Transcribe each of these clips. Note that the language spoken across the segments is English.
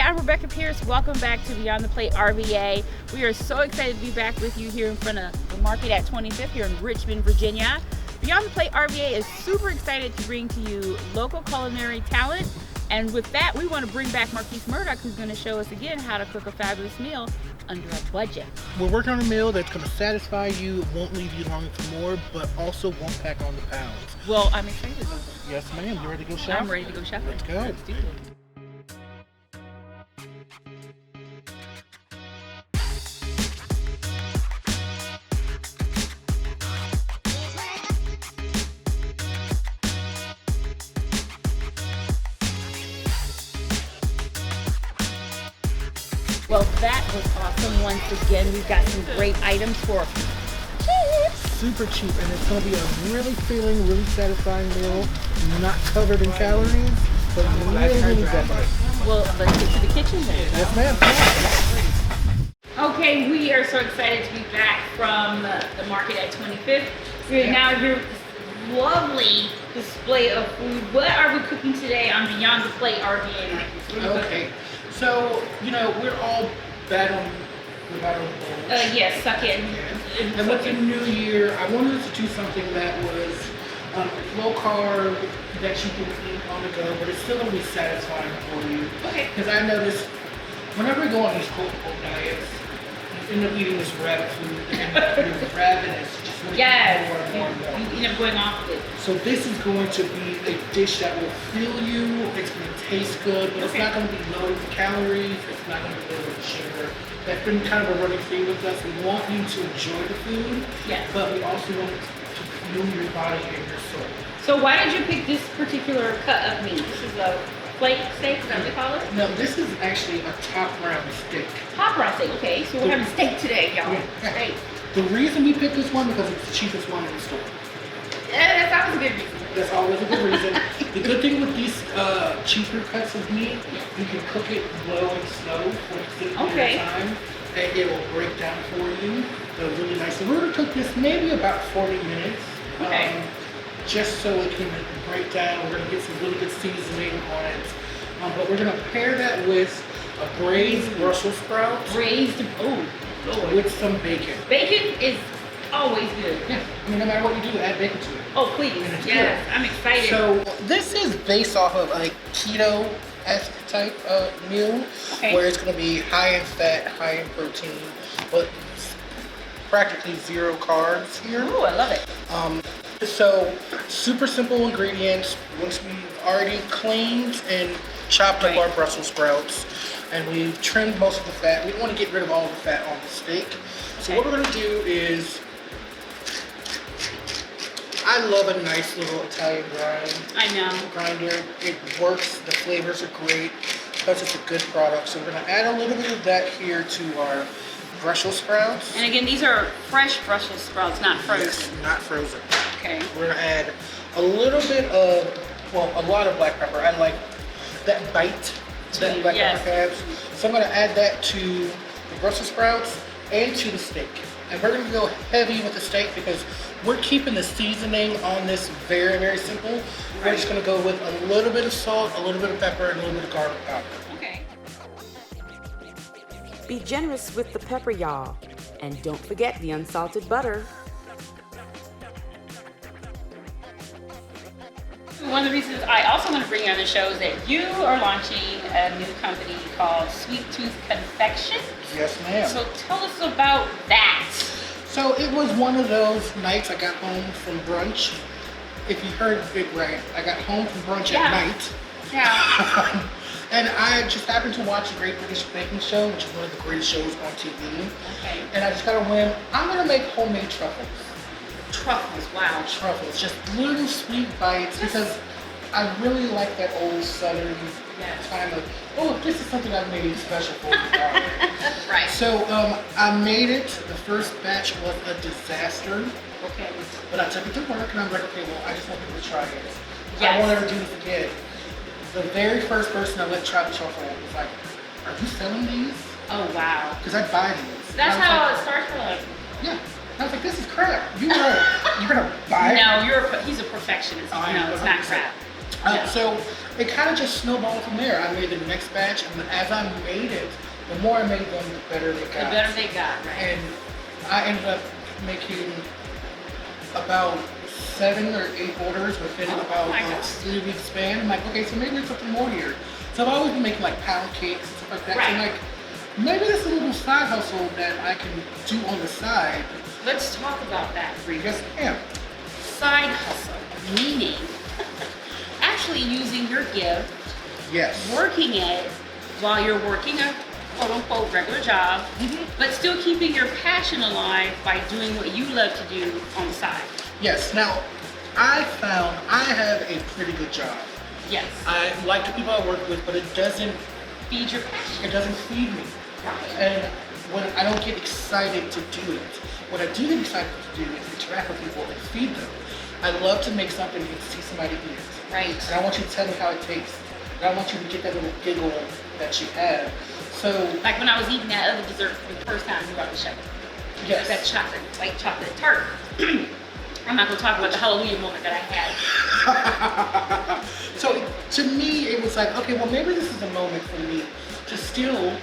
I'm Rebekah Pierce. Welcome back to Beyond the Plate RVA. We are so excited to be back with you here in front of the market at 25th here in Richmond, Virginia. Beyond the Plate RVA is super excited to bring to you local culinary talent. And with that, we want to bring back Marquis Murdock, who's going to show us again how to cook a fabulous meal under a budget. We're working on a meal that's going to satisfy you, won't leave you longing for more, but also won't pack on the pounds. Well, I'm excited about that. Yes, ma'am. You ready to go shopping? I'm ready to go shopping. Let's go. Let's do it. Well, that was awesome. Once again, we've got some great items for cheap. Super cheap, and it's going to be a really filling, really satisfying meal. Not covered in calories, but really good. Well, let's get to the kitchen then. Yes, ma'am. Okay, we are so excited to be back from the market at 25th. We're now here with this lovely display of food. What are we cooking today on Beyond the Plate RVA, Marcus? Okay. So, we're all battling the battle of the bulge. Yes, suck in. And with the new year, I wanted to do something that was low carb, that you can eat on the go, but it's still going to be satisfying for you. Okay. Because I noticed whenever we go on these cold diets, you end up eating this rabbit food, and you're ravenous. Just want to Yes, eat more and more. you end up going off with it. So this is going to be a dish that will fill you. It's going to taste good, but it's not going to be loaded with calories. It's not going to be loaded with sugar. That's been kind of a running theme with us. We want you to enjoy the food, Yes. but we also want it to fuel your body and your soul. So why did you pick this particular cut of meat? This is a plate steak, is that what they call it? No, this is actually a top round steak. Top round steak, okay. So we're having steak today, y'all. Yeah. Steak. The reason we picked this one because it's the cheapest one in the store. Yeah, that's always a good reason. That's always a good reason. The good thing with these cheaper cuts of meat, you can cook it low and slow for a certain period of time, and it will break down for you. Really nice. So we're going to cook this maybe about 40 minutes. Okay. Just so it can break down. We're going to get some really good seasoning on it. But we're going to pair that with a braised Brussels sprouts. Braised, oh, Lord. With some bacon. Bacon is always good. Yeah, I mean, no matter what you do, add bacon to it. Oh, please. It's Yes, good. I'm excited. So this is based off of a keto-esque type meal, where it's going to be high in fat, high in protein, but practically zero carbs here. Ooh, I love it. So super simple ingredients. Once we've already cleaned and chopped up our Brussels sprouts, and we've trimmed most of the fat. We don't want to get rid of all the fat on the steak. So what we're going to do is, I love a nice little Italian grinder. It works. The flavors are great. Plus it's a good product. So we're going to add a little bit of that here to our Brussels sprouts. And again, these are fresh Brussels sprouts, not frozen. Yes, not frozen. Okay. We're going to add a little bit of, a lot of black pepper. I like that bite that black pepper has. So I'm going to add that to the Brussels sprouts and to the steak. And we're going to go heavy with the steak because we're keeping the seasoning on this very, very simple. We're just going to go with a little bit of salt, a little bit of pepper, and a little bit of garlic powder. Okay. Be generous with the pepper, y'all. And don't forget the unsalted butter. One of the reasons I also want to bring you on the show is that you are launching a new company called Sweet Tooth Confection. Yes, ma'am. So tell us about that. So it was one of those nights I got home from brunch. If you heard it right, I got home from brunch at night. Yeah. And I just happened to watch a Great British Baking Show, which is one of the greatest shows on TV. Okay. And I just got a whim, I'm going to make homemade truffles. Truffles, wow. Truffles, just little sweet bites, because I really like that old Southern kind of, this is something I've made special for you. Right. So I made it. The first batch was a disaster. Okay. But I took it to work and I'm like, okay, well, I just want people to try it. Yes. I want her to do this again. The very first person I let try the truffle was like, are you selling these? Oh, wow. Because I'd buy these. That's how it starts for like. Yeah. I was like, this is crap. You're gonna buy it? No, he's a perfectionist. Oh, no, it's not 100%. crap. So it kind of just snowballed from there. I made the next batch, and as I made it, the more I made them, the better they got. The better they got, right? And I ended up making about 7 or 8 orders within about a 3-week span. I'm like, okay, so maybe there's something more here. So I've always been making like pound cakes and stuff like that. Right. So I'm like, maybe this is a little side hustle that I can do on the side. Let's talk about that, Bree. Yes, ma'am. Side hustle, meaning actually using your gift, Yes. working it while you're working a quote-unquote regular job, but still keeping your passion alive by doing what you love to do on the side. Yes. Now, I found I have a pretty good job. Yes. I like the people I work with, but it doesn't Feed your passion. It doesn't feed me. Right. And when I don't get excited to do it, what I do get excited to do is interact with people and feed them. I love to make something and see somebody eat it. Right. And I want you to tell me how it tastes. And I want you to get that little giggle that you have. So, Like when I was eating that other dessert for the first time, you brought the show. yes. That chocolate, white chocolate tart. I'm not gonna talk about the Halloween moment that I had. So to me, it was like, okay, well maybe this is a moment for me to still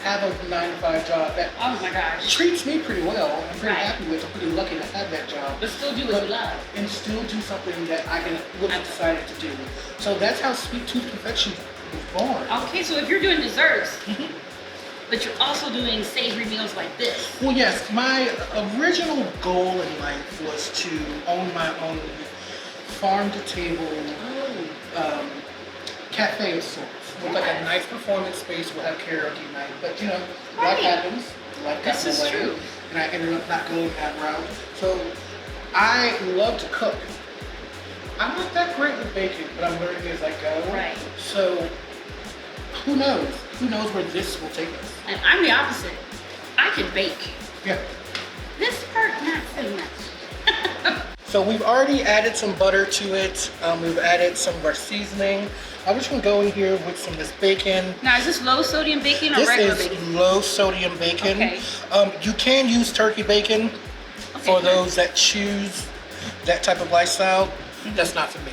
have a 9-to-5 job that Oh my gosh. treats me pretty well. I'm pretty Right. happy with. I'm pretty lucky to have that job. But still do what you love. And still do something that I can really excited to do. So that's how Sweet Tooth Confection was born. Okay, so if you're doing desserts, but you're also doing savory meals like this. Well, yes, my original goal in life was to own my own farm-to-table cafe of sorts. With like a nice performance space, we'll have karaoke night. But you know, Right. life happens. Life got This in is the way, true. and I ended up not going that route. So I love to cook. I'm not that great with baking, but I'm learning as I go. Right. So who knows? Who knows where this will take us? And I'm the opposite. I can bake. Yeah. This part, not so much. So we've already added some butter to it. We've added some of our seasoning. I'm just gonna go in here with some of this bacon. Now, is this low sodium bacon or This regular is bacon? low sodium bacon. Okay. You can use turkey bacon for good. those that choose that type of lifestyle. That's not for me.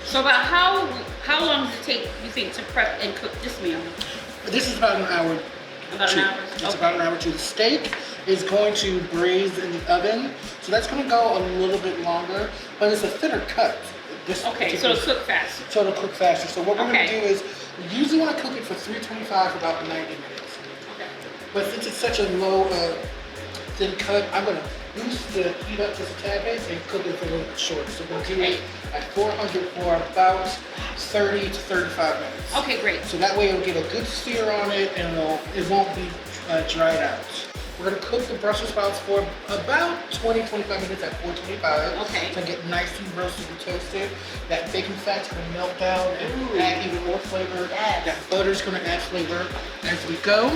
So about how long does it take, you think, to prep and cook this meal? This is about an hour. About an hour? It's about an hour too. The steak is going to braise in the oven, so that's going to go a little bit longer, but it's a thinner cut. This Okay, so it'll cook faster. So it'll cook faster. So what we're going Okay. to do is, we usually want to cook it for 325 for about 90 minutes. Okay. But since it's such a low, thin cut, I'm going to boost the heat up just a tad bit and cook it for a little bit shorter. So we'll do it at 400 for about 30 to 35 minutes. Okay, great. So that way it'll get a good sear on it and it won't be dried out. We're gonna cook the Brussels sprouts for about 20-25 minutes at 425. Okay. To get nicely roasted and toasted. That bacon fat's gonna melt down and Ooh. add even more flavor. Yes. That butter's gonna add flavor as we go.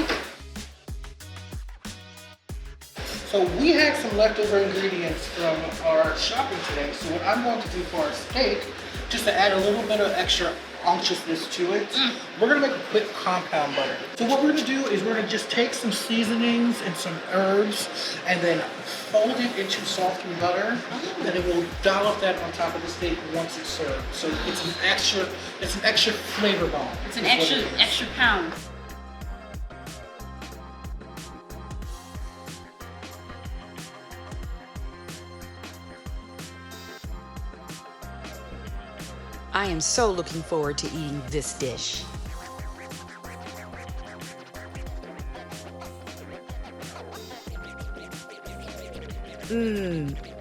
So we had some leftover ingredients from our shopping today. So what I'm going to do for our steak, just to add a little bit of extra unctuousness to it, we're gonna make a quick compound butter. So what we're gonna do is we're gonna just take some seasonings and some herbs and then fold it into softened butter, and then we'll dollop that on top of the steak once it's served. So it's an extra flavor bomb. It's an is what it is. extra pound. I am so looking forward to eating this dish.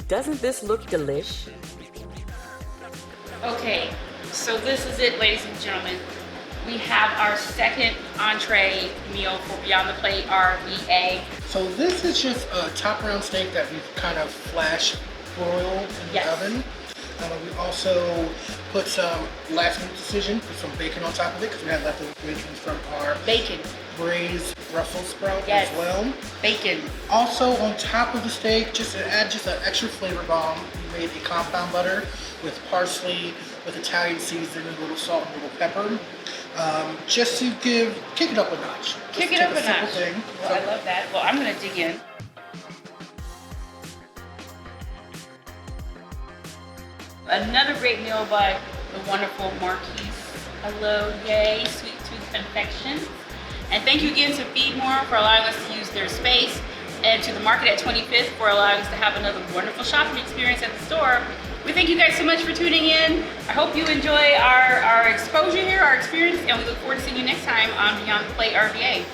Doesn't this look delish? Okay, so this is it, ladies and gentlemen. We have our second entree meal for Beyond the Plate RVA. So this is just a top round steak that we've kind of flash broiled in the Yes. oven. We also put some last minute decision, put some bacon on top of it because we had leftover bacon from our Bacon. Braised Brussel Sprouts Yes. as well. Bacon. Also on top of the steak, just to add just an extra flavor bomb, we made a compound butter with parsley, with Italian seasoning, a little salt and a little pepper. Just to kick it up a notch. Kick Just it up take a simple notch. thing. Well, I love that. Well, I'm gonna dig in. Another great meal by the wonderful Marquis. Hello, yay, Sweet Tooth Confections. And thank you again to Feed More for allowing us to use their space, and to the Market at 25th for allowing us to have another wonderful shopping experience at the store. We thank you guys so much for tuning in. I hope you enjoy our exposure here, our experience, and we look forward to seeing you next time on Beyond the Plate RVA.